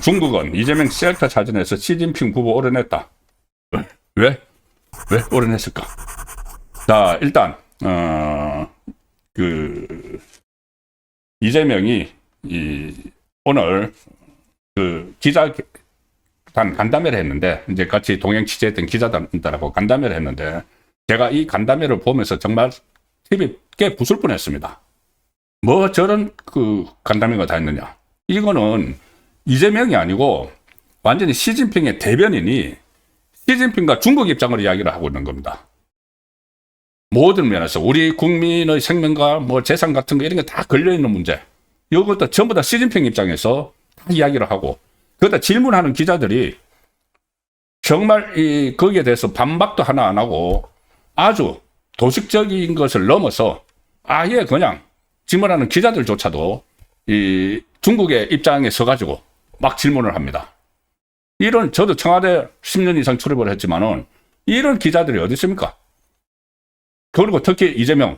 중국은 이재명 셀카 사진에서 시진핑 후보 오려냈다. 왜 오려냈을까? 자, 일단 이재명이 오늘 기자단 간담회를 했는데, 이제 같이 동행 취재했던 기자들하고 간담회를 했는데, 제가 이 간담회를 보면서 정말 TV 꽤 부술 뻔했습니다. 뭐 저런 간담회가 다 있느냐? 이거는 이재명이 아니고 완전히 시진핑의 대변인이 시진핑과 중국 입장으로 이야기를 하고 있는 겁니다. 모든 면에서 우리 국민의 생명과 뭐 재산 같은 거 이런 게 다 걸려있는 문제, 이것도 전부 다 시진핑 입장에서 다 이야기를 하고, 그러다 질문하는 기자들이 정말 거기에 대해서 반박도 하나 안 하고 아주 도식적인 것을 넘어서 아예 그냥 질문하는 기자들조차도 이 중국의 입장에 서가지고 막 질문을 합니다. 저도 청와대 10년 이상 출입을 했지만은 이런 기자들이 어디 있습니까? 그리고 특히 이재명,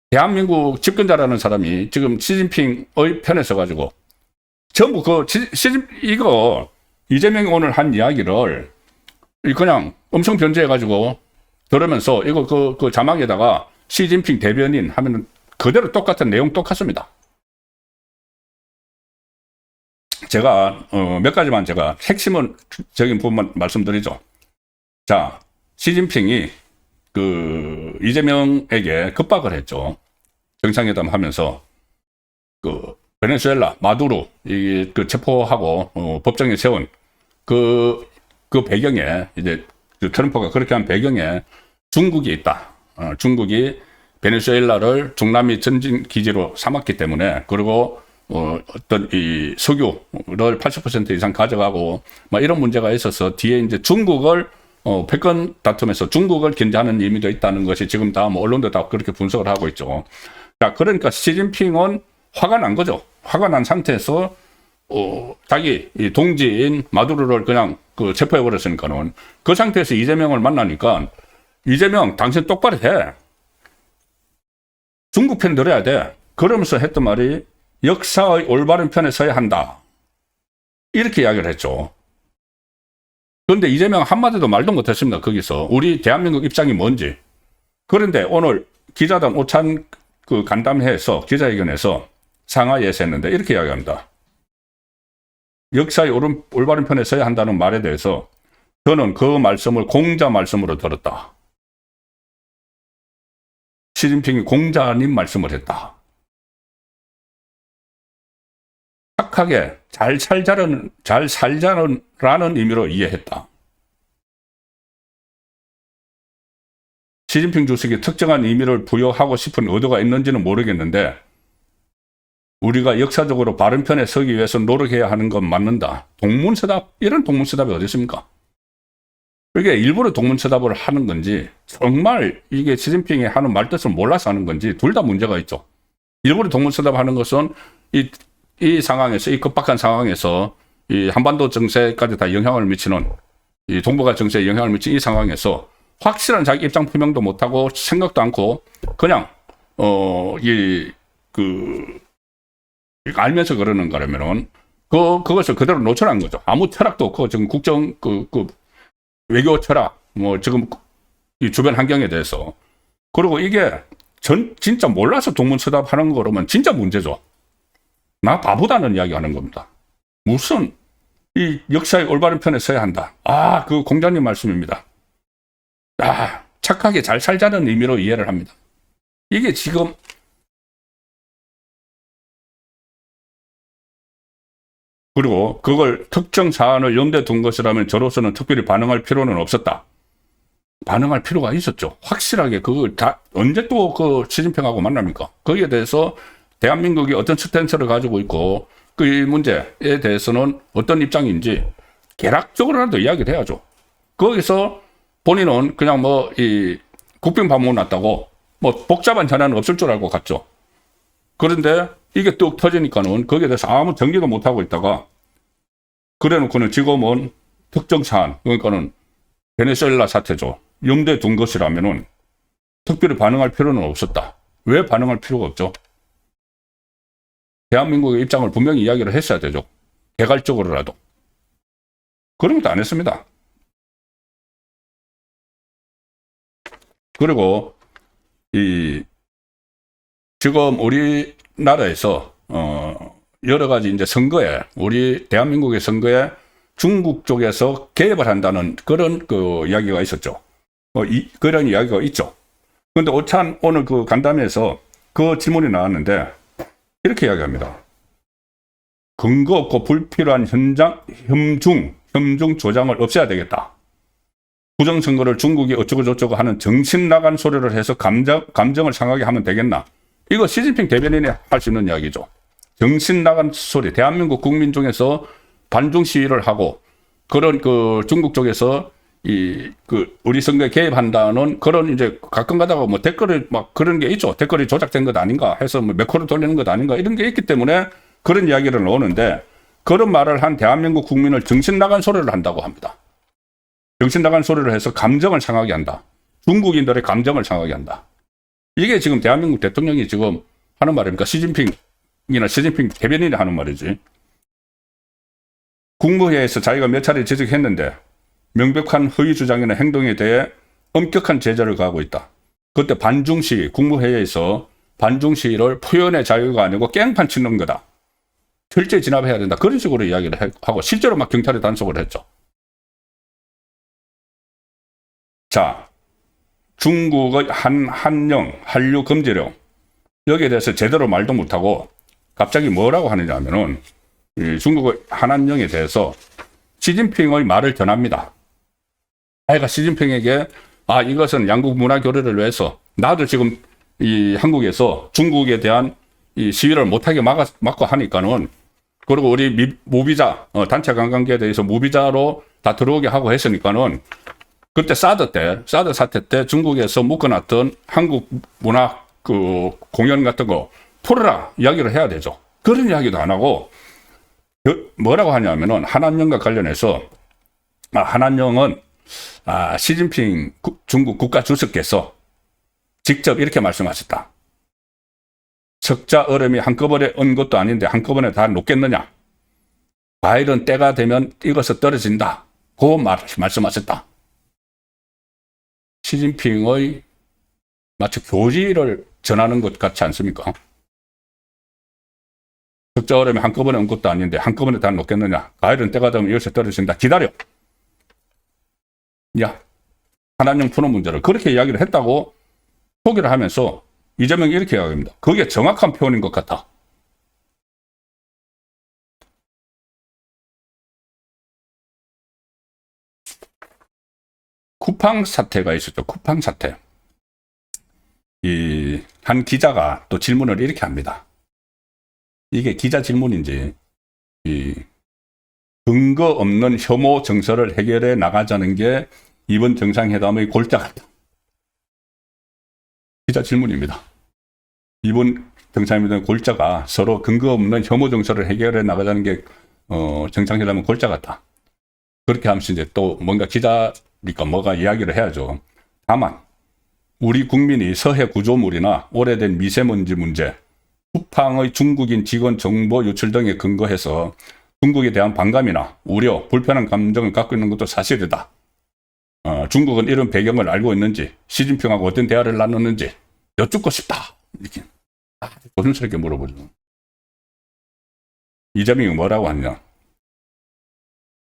대한민국 집권자라는 사람이 지금 시진핑의 편에 서가지고 전부 이거 이재명이 오늘 한 이야기를 그냥 엄청 변조해가지고 들으면서 이거 그 자막에다가 시진핑 대변인 하면은 그대로 똑같은 내용 똑같습니다. 제가 몇 가지만 제가 핵심적인 부분만 말씀드리죠. 자, 시진핑이 이재명에게 급박을 했죠. 정상회담 하면서 베네수엘라 마두로 체포하고 법정에 세운 그 배경에, 이제 트럼프가 그렇게 한 배경에 중국이 있다. 중국이 베네수엘라를 중남미 전진 기지로 삼았기 때문에, 그리고 어떤 이 석유를 80% 이상 가져가고 막 이런 문제가 있어서 뒤에 이제 중국을 패권 다툼에서 중국을 견제하는 의미도 있다는 것이 지금 다 뭐 언론도 다 그렇게 분석을 하고 있죠. 자, 그러니까 시진핑은 화가 난 거죠. 화가 난 상태에서 자기 이 동지인 마두로를 그냥 체포해 버렸으니까는, 그 상태에서 이재명을 만나니까 이재명 당신 똑바로 해. 중국 편 들어야 돼. 그러면서 했던 말이 역사의 올바른 편에 서야 한다. 이렇게 이야기를 했죠. 그런데 이재명 한마디도 말도 못했습니다. 거기서 우리 대한민국 입장이 뭔지. 그런데 오늘 기자단 오찬 간담회에서 기자회견에서 상하이에서 했는데 이렇게 이야기합니다. 역사의 올바른 편에 서야 한다는 말에 대해서 저는 그 말씀을 공자 말씀으로 들었다. 시진핑이 공자님 말씀을 했다. 착하게 잘 살자라는 의미로 이해했다. 시진핑 주석이 특정한 의미를 부여하고 싶은 의도가 있는지는 모르겠는데, 우리가 역사적으로 바른 편에 서기 위해서 노력해야 하는 건 맞는다. 동문서답, 이런 동문서답이 어디 있습니까? 이게 일부러 동문서답을 하는 건지, 정말 이게 시진핑이 하는 말뜻을 몰라서 하는 건지, 둘 다 문제가 있죠. 일부러 동문서답 하는 것은 이 상황에서, 이 급박한 상황에서 이 한반도 정세까지 다 영향을 미치는, 이 동북아 정세에 영향을 미치는 이 상황에서 확실한 자기 입장 표명도 못하고 생각도 않고 그냥 알면서 그러는 거라면은 그것을 그대로 노출한 거죠. 아무 철학도 없고 지금 국정 외교 철학 뭐 지금 이 주변 환경에 대해서, 그리고 이게 진짜 몰라서 동문서답하는 거라면 진짜 문제죠. 나 바보다는 이야기 하는 겁니다. 무슨 이 역사의 올바른 편에 서야 한다. 그 공자님 말씀입니다. 착하게 잘 살자는 의미로 이해를 합니다. 이게 지금 그리고 그걸 특정 사안을 염두에 둔 것이라면 저로서는 특별히 반응할 필요는 없었다. 반응할 필요가 있었죠. 확실하게 그걸 다 언제 또 시진핑하고 만납니까? 거기에 대해서 대한민국이 어떤 스탠스를 가지고 있고 그 문제에 대해서는 어떤 입장인지 개락적으로라도 이야기를 해야죠. 거기서 본인은 그냥 이 국빈 방문 왔다고 복잡한 전화는 없을 줄 알고 갔죠. 그런데 이게 뚝 터지니까는 거기에 대해서 아무 정리도 못하고 있다가 그래 놓고는 지금은 특정 사안, 그러니까는 베네수엘라 사태죠. 염두에 둔 것이라면은 특별히 반응할 필요는 없었다. 왜 반응할 필요가 없죠? 대한민국의 입장을 분명히 이야기를 했어야 되죠. 개괄적으로라도. 그런 것도 안 했습니다. 그리고 지금 우리나라에서 여러 가지 이제 선거에, 우리 대한민국의 선거에 중국 쪽에서 개입을 한다는 그런 이야기가 있었죠. 그런 이야기가 있죠. 그런데 오늘 그 간담회에서 그 질문이 나왔는데 이렇게 이야기합니다. 근거 없고 불필요한 혐중 조장을 없애야 되겠다. 부정선거를 중국이 어쩌고저쩌고 하는 정신 나간 소리를 해서 감정을 상하게 하면 되겠나? 이거 시진핑 대변인이 할 수 있는 이야기죠. 정신 나간 소리, 대한민국 국민 중에서 반중 시위를 하고 그런 중국 쪽에서 우리 선거에 개입한다는 그런 이제 가끔 가다가 뭐 댓글을 막 그런 게 있죠. 댓글이 조작된 것 아닌가 해서 뭐 매크로 돌리는 것 아닌가 이런 게 있기 때문에 그런 이야기를 나오는데 그런 말을 한 대한민국 국민을 정신 나간 소리를 한다고 합니다. 정신 나간 소리를 해서 감정을 상하게 한다. 중국인들의 감정을 상하게 한다. 이게 지금 대한민국 대통령이 지금 하는 말입니까? 시진핑 대변인이 하는 말이지. 국무회의에서 자기가 몇 차례 지적했는데 명백한 허위 주장이나 행동에 대해 엄격한 제재를 가하고 있다. 그때 반중시위, 국무회의에서 반중시위를 표현의 자유가 아니고 깽판 치는 거다. 철저히 진압해야 된다. 그런 식으로 이야기를 하고 실제로 막 경찰에 단속을 했죠. 자, 중국의 한류 금지령 여기에 대해서 제대로 말도 못하고 갑자기 뭐라고 하느냐 하면은 중국의 한한령에 대해서 시진핑의 말을 전합니다. 아이가 시진핑에게 이것은 양국 문화 교류를 위해서 나도 지금 한국에서 중국에 대한 시위를 못하게 막고 하니까는 그리고 우리 무비자 단체 관광객에 대해서 무비자로 다 들어오게 하고 했으니까는 그때 사드 사태 때 중국에서 묶어놨던 한국 문화 공연 같은 거 풀어라 이야기를 해야 되죠. 그런 이야기도 안 하고 뭐라고 하냐면은 한한령과 관련해서 한한령은 시진핑 중국 국가 주석께서 직접 이렇게 말씀하셨다. 석자 얼음이 한꺼번에 온 것도 아닌데 한꺼번에 다 녹겠느냐. 과일은 때가 되면 익어서 떨어진다. 그 말씀하셨다. 시진핑의 마치 교지를 전하는 것 같지 않습니까? 석자 얼음이 한꺼번에 온 것도 아닌데 한꺼번에 다 녹겠느냐. 과일은 때가 되면 익어서 떨어진다. 기다려. 야, 한한령 푸는 문제를 그렇게 이야기를 했다고 소개를 하면서 이재명이 이렇게 이야기합니다. 그게 정확한 표현인 것 같다. 쿠팡 사태가 있었죠. 쿠팡 사태. 한 기자가 또 질문을 이렇게 합니다. 이게 기자 질문인지 근거 없는 혐오 정서를 해결해 나가자는 게 이번 정상회담의 골자 같다. 기자 질문입니다. 이번 정상회담의 골자가 서로 근거 없는 혐오 정서를 해결해 나가자는 게 정상회담의 골자 같다. 그렇게 하면서 이제 또 뭔가 기자니까 뭐가 이야기를 해야죠. 다만 우리 국민이 서해 구조물이나 오래된 미세먼지 문제, 쿠팡의 중국인 직원 정보 유출 등에 근거해서 중국에 대한 반감이나 우려, 불편한 감정을 갖고 있는 것도 사실이다. 중국은 이런 배경을 알고 있는지, 시진핑하고 어떤 대화를 나눴는지 여쭙고 싶다. 이렇게 조심스럽게 물어보죠. 이재명이 뭐라고 하냐.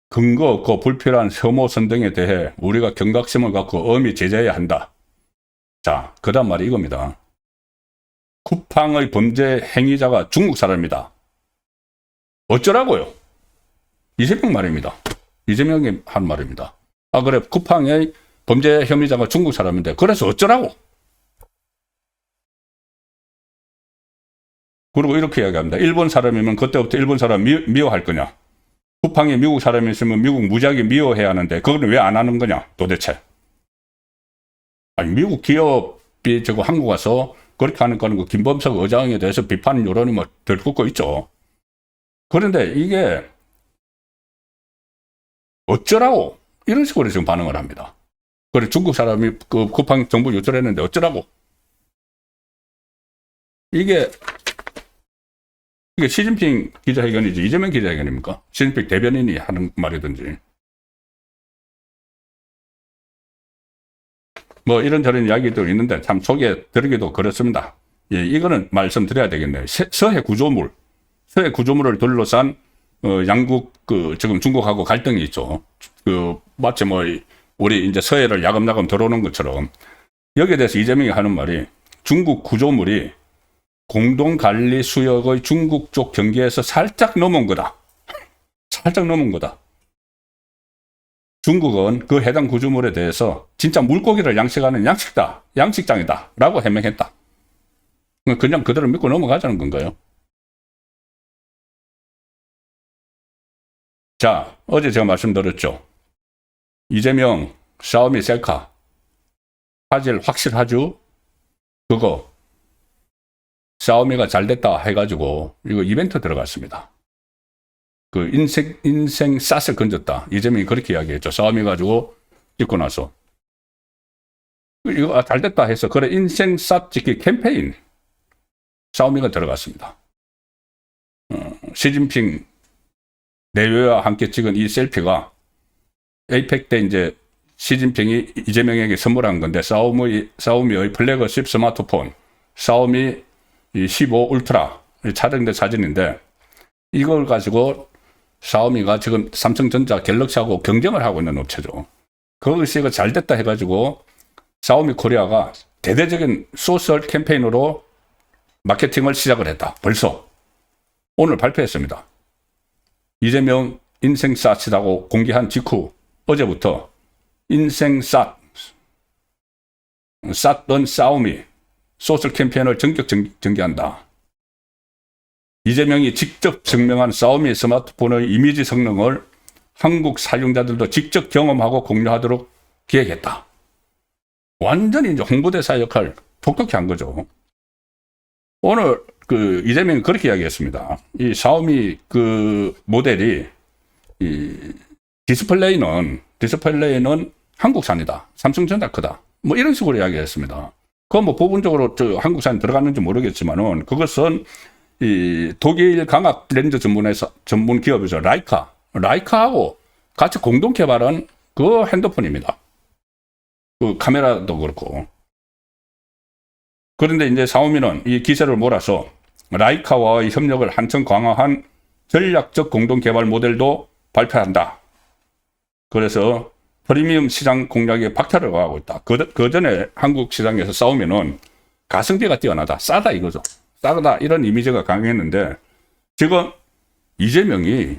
근거 없고 불필요한 혐오 선동에 대해 우리가 경각심을 갖고 엄히 제재해야 한다. 자, 그 다음 말이 이겁니다. 쿠팡의 범죄 행위자가 중국 사람이다. 어쩌라고요? 이재명 말입니다. 이재명이 한 말입니다. 그래, 쿠팡의 범죄 혐의자가 중국 사람인데 그래서 어쩌라고? 그리고 이렇게 이야기합니다. 일본 사람이면 그때부터 일본 사람 미워할 거냐? 쿠팡이 미국 사람이 있으면 미국 무지하게 미워해야 하는데 그거는 왜 안 하는 거냐 도대체. 미국 기업이 한국 와서 그렇게 하는 거는 그 김범석 의장에 대해서 비판 여론이 들끓고 있죠. 그런데 이게 어쩌라고 이런 식으로 지금 반응을 합니다. 그래, 중국 사람이 그 쿠팡 정보 유출했는데 어쩌라고? 이게 시진핑 기자회견이지 이재명 기자회견입니까? 시진핑 대변인이 하는 말이든지. 뭐 이런저런 이야기도 있는데 참 속에 들기도 그렇습니다. 예, 이거는 말씀드려야 되겠네요. 서해 구조물을 둘러싼 양국 지금 중국하고 갈등이 있죠. 마치 뭐 우리 이제 서해를 야금야금 들어오는 것처럼 여기에 대해서 이재명이 하는 말이 중국 구조물이 공동관리 수역의 중국 쪽 경계에서 살짝 넘은 거다. 살짝 넘은 거다. 중국은 그 해당 구조물에 대해서 진짜 물고기를 양식하는 양식장이다 라고 해명했다. 그냥 그대로 믿고 넘어가자는 건가요? 자, 어제 제가 말씀드렸죠. 이재명 샤오미 셀카 화질 확실하죠? 그거 샤오미가 잘됐다 해가지고 이거 이벤트 들어갔습니다. 그 인생 샷을 건졌다. 이재명이 그렇게 이야기했죠. 샤오미 가지고 찍고 나서 이거 잘됐다 해서 그래 인생 샷 찍기 캠페인 샤오미가 들어갔습니다. 시진핑 내외와 함께 찍은 이 셀피가 에이펙 때 이제 시진핑이 이재명에게 선물한 건데 샤오미의 플래그십 스마트폰 샤오미 15 울트라 촬영된 사진인데 이걸 가지고 샤오미가 지금 삼성전자 갤럭시하고 경쟁을 하고 있는 업체죠. 그것이 잘 됐다 해가지고 샤오미 코리아가 대대적인 소셜 캠페인으로 마케팅을 시작을 했다. 벌써 오늘 발표했습니다. 이재명 인생샷이라고 공개한 직후 어제부터 인생샷 샷던 샤오미 소셜 캠페인을 전격 전개한다. 이재명이 직접 증명한 샤오미 스마트폰의 이미지 성능을 한국 사용자들도 직접 경험하고 공유하도록 기획했다. 완전히 이제 홍보대사 역할 독특히 한 거죠. 오늘 이재명이 그렇게 이야기했습니다. 이 샤오미 모델이 디스플레이는 한국산이다. 삼성전자 크다. 뭐 이런 식으로 이야기했습니다. 그건 뭐 부분적으로 한국산이 들어갔는지 모르겠지만은 그것은 이 독일 광학 렌즈 전문 기업이죠. 라이카하고 같이 공동 개발한 그 핸드폰입니다. 그 카메라도 그렇고. 그런데 이제 샤오미는 이 기세를 몰아서 라이카와의 협력을 한층 강화한 전략적 공동 개발 모델도 발표한다. 그래서 프리미엄 시장 공략에 박차를 가하고 있다. 그 전에 한국 시장에서 샤오미는 가성비가 뛰어나다. 싸다 이거죠. 싸다 이런 이미지가 강했는데 지금 이재명이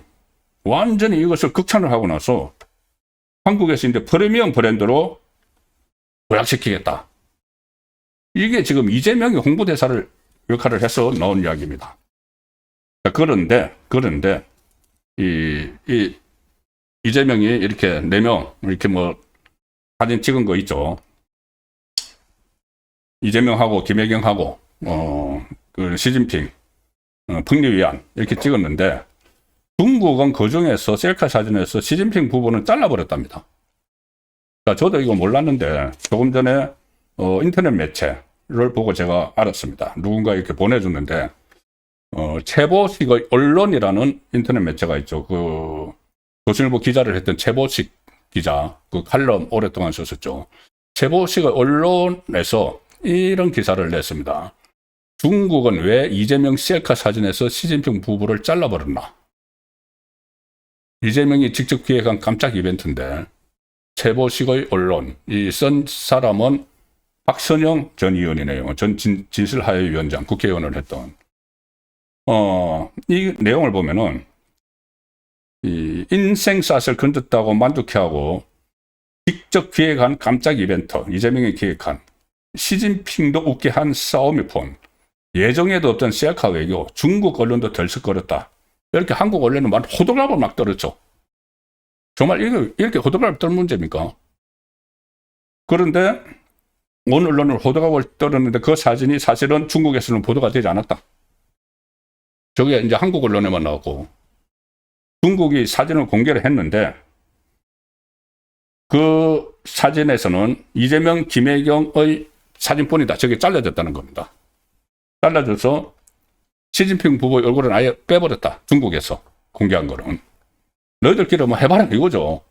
완전히 이것을 극찬을 하고 나서 한국에서 이제 프리미엄 브랜드로 도약시키겠다. 이게 지금 이재명이 홍보대사를 역할을 해서 나온 이야기입니다. 그런데 이재명이 이렇게 4명 이렇게 뭐 사진 찍은 거 있죠. 이재명하고 김혜경하고 시진핑 북리위안 이렇게 찍었는데 중국은 그 중에서 셀카 사진에서 시진핑 부부는 잘라버렸답니다. 그러니까 저도 이거 몰랐는데 조금 전에 인터넷 매체를 보고 제가 알았습니다. 누군가 이렇게 보내줬는데 최보식의 언론이라는 인터넷 매체가 있죠. 조선일보 기자를 했던 최보식 기자, 그 칼럼 오랫동안 썼었죠. 최보식의 언론에서 이런 기사를 냈습니다. 중국은 왜 이재명 셀카 사진에서 시진핑 부부를 잘라버렸나? 이재명이 직접 기획한 깜짝 이벤트인데 최보식의 언론, 이 쓴 사람은 박선영 전 의원이네요. 전 진실하회위원장, 국회의원을 했던. 이 내용을 보면은 이 인생샷을 건졌다고 만족해하고 직접 기획한 깜짝 이벤트, 이재명이 기획한 시진핑도 웃게 한 샤오미폰, 예정에도 없던 셀카 외교, 중국 언론도 덜썩거렸다. 이렇게 한국 언론은 막 호들갑을 막 떨었죠. 정말 이렇게 호들갑을 떨 문제입니까? 그런데 어느 언론은 호들갑을 떨었는데 그 사진이 사실은 중국에서는 보도가 되지 않았다. 저게 이제 한국 언론에만 나왔고 중국이 사진을 공개를 했는데 그 사진에서는 이재명, 김혜경의 사진뿐이다. 저게 잘라졌다는 겁니다. 잘라져서 시진핑 부부의 얼굴은 아예 빼버렸다. 중국에서 공개한 거는. 너희들끼리 뭐 해봐라 이거죠.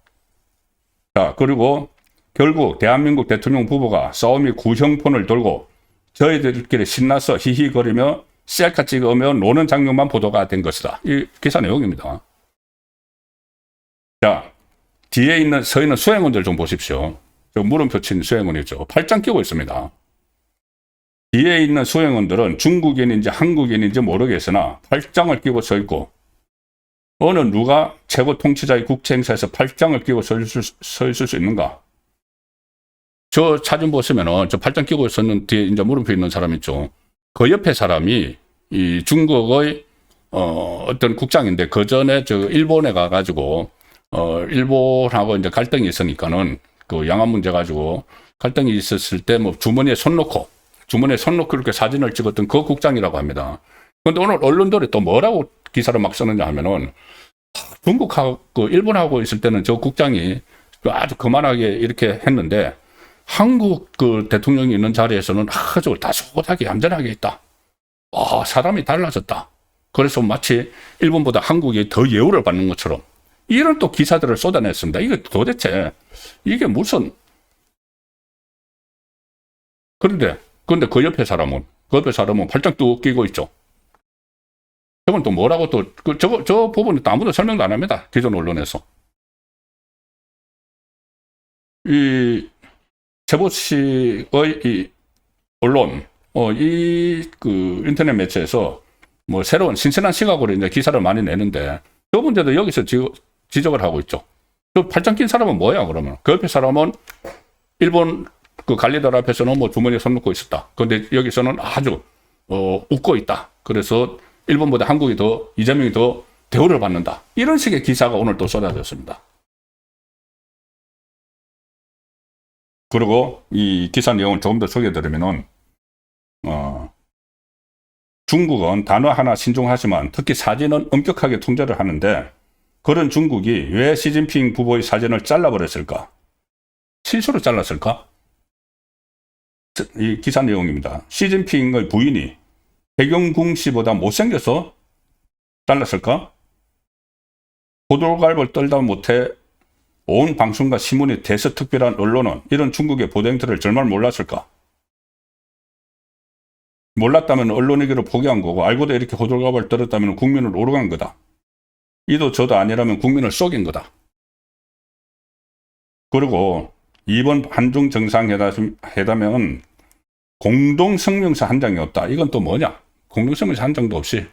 자, 그리고 결국 대한민국 대통령 부부가 싸움이 구형폰을 돌고 저희들끼리 신나서 히히거리며 셀카 찍으며 노는 장면만 보도가 된 것이다. 이 기사 내용입니다. 자, 뒤에 서 있는 수행원들 좀 보십시오. 저 물음표 친 수행원이죠. 팔짱 끼고 있습니다. 뒤에 있는 수행원들은 중국인인지 한국인인지 모르겠으나 팔짱을 끼고 서 있고, 어느 누가 최고 통치자의 국제 행사에서 팔짱을 끼고 서 있을 수 있는가? 저 사진 보시면은 저 팔짱 끼고 있었는 뒤에 이제 물음표 있는 사람 있죠. 그 옆에 사람이 이 중국의 어떤 국장인데, 그 전에 저 일본에 가가지고 일본하고 이제 갈등이 있으니까는 그 양안 문제 가지고 갈등이 있었을 때 뭐 주머니에 손 넣고 이렇게 사진을 찍었던 그 국장이라고 합니다. 그런데 오늘 언론들이 또 뭐라고 기사를 막 쓰느냐 하면은, 중국하고 그 일본하고 있을 때는 저 국장이 아주 거만하게 이렇게 했는데 한국 그 대통령이 있는 자리에서는 아주 다소곳하게 얌전하게 있다. 사람이 달라졌다. 그래서 마치 일본보다 한국이 더 예우를 받는 것처럼 이런 또 기사들을 쏟아냈습니다. 이게 도대체 이게 무슨. 그런데 그 옆에 사람은 팔짱 뚝 끼고 있죠. 저건 또 뭐라고 또 저 부분은 또 아무도 설명도 안 합니다. 기존 언론에서. 이 최보 씨의 이 언론, 그 인터넷 매체에서 뭐 새로운 신선한 시각으로 이제 기사를 많이 내는데, 저 문제도 여기서 지적을 하고 있죠. 저 팔짱 낀 사람은 뭐야, 그러면? 그 옆에 사람은 일본 그 관리들 앞에서는 뭐 주머니에 손 넣고 있었다. 그런데 여기서는 아주, 웃고 있다. 그래서 일본보다 한국이 이재명이 더 대우를 받는다. 이런 식의 기사가 오늘 또 쏟아졌습니다. 그리고 이 기사 내용을 조금 더 소개해드리면은, 중국은 단어 하나 신중하지만 특히 사진은 엄격하게 통제를 하는데, 그런 중국이 왜 시진핑 부부의 사진을 잘라버렸을까? 실수로 잘랐을까? 이 기사 내용입니다. 시진핑의 부인이 백영궁 씨보다 못생겨서 잘랐을까? 호들갑을 떨다 못해 온 방송과 신문이 대서특별한 언론은 이런 중국의 보도행태를 정말 몰랐을까? 몰랐다면 언론에게로 포기한 거고, 알고도 이렇게 호들갑을 떨었다면 국민을 오르간 거다. 이도 저도 아니라면 국민을 속인 거다. 그리고 이번 한중 정상회담은 공동성명서 한 장이 없다. 이건 또 뭐냐? 공동성명서 한 장도 없이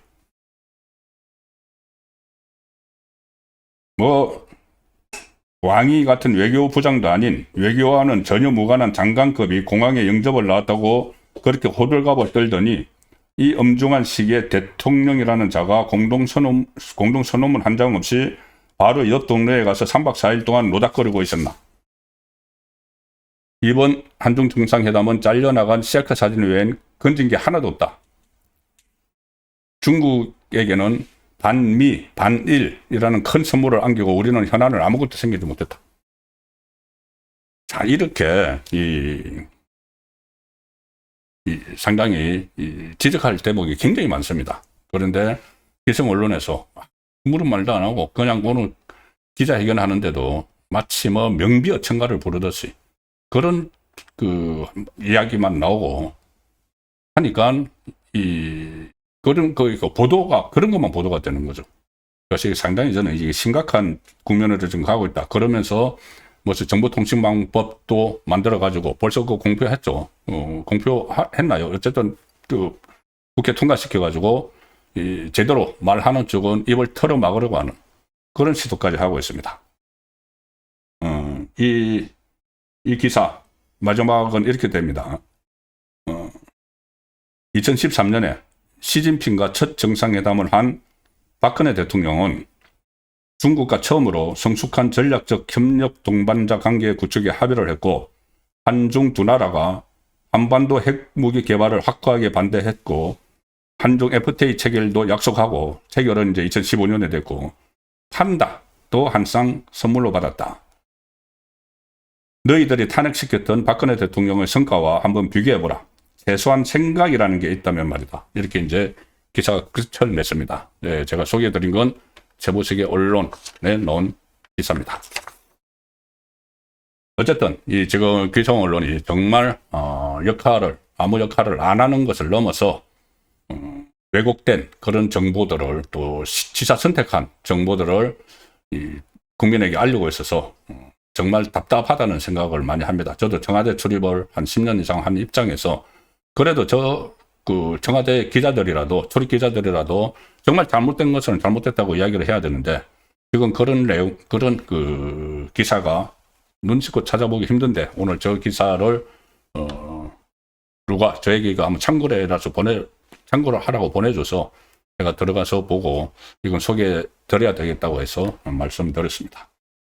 뭐 왕이 같은 외교부장도 아닌 외교와는 전혀 무관한 장관급이 공항에 영접을 나왔다고 그렇게 호들갑을 떨더니, 이 엄중한 시기에 대통령이라는 자가 공동선언문 한 장 없이 바로 옆 동네에 가서 3박 4일 동안 노닥거리고 있었나? 이번 한중 정상회담은 잘려나간 셀카 사진 외엔 건진 게 하나도 없다. 중국에게는 반미, 반일이라는 큰 선물을 안기고 우리는 현안을 아무것도 생기지 못했다. 자, 이렇게 상당히 지적할 대목이 굉장히 많습니다. 그런데 기성 언론에서 아무런 말도 안 하고 그냥 오늘 기자회견 하는데도 마치 뭐 명비어천가를 부르듯이 그런 그 이야기만 나오고 하니까 그런 보도가 그런 것만 보도가 되는 거죠. 그래서 상당히 저는 이게 심각한 국면으로 지금 가고 있다. 그러면서 무슨 정보통신망법도 만들어 가지고 벌써 그 공표했죠. 공표했나요? 어쨌든 그 국회 통과시켜 가지고 제대로 말하는 쪽은 입을 털어 막으려고 하는 그런 시도까지 하고 있습니다. 이 기사 마지막은 이렇게 됩니다. 2013년에 시진핑과 첫 정상회담을 한 박근혜 대통령은 중국과 처음으로 성숙한 전략적 협력 동반자 관계 구축에 합의를 했고, 한중 두 나라가 한반도 핵무기 개발을 확고하게 반대했고, 한중 FTA 체결도 약속하고, 체결은 이제 2015년에 됐고, 판다도 한 쌍 선물로 받았다. 너희들이 탄핵시켰던 박근혜 대통령의 성과와 한번 비교해보라. 최소한 생각이라는 게 있다면 말이다. 이렇게 이제 기사가 끝을 냈습니다. 네, 제가 소개해드린 건 세부세계 언론에 넣은 기사입니다. 어쨌든 이 지금 기성 언론이 정말 아무 역할을 안 하는 것을 넘어서 왜곡된 그런 정보들을 또 지사 선택한 정보들을 국민에게 알리고 있어서 정말 답답하다는 생각을 많이 합니다. 저도 청와대 출입을 한 10년 이상 한 입장에서 그래도 청와대 기자들이라도 출입 기자들이라도 정말 잘못된 것은 잘못됐다고 이야기를 해야 되는데 지금 그런 내용 그런 기사가 눈치껏 찾아보기 힘든데 오늘 저 기사를 누가 저에게 한번 참고를 하라고 보내줘서 제가 들어가서 보고 이건 소개해 드려야 되겠다고 해서 말씀드렸습니다.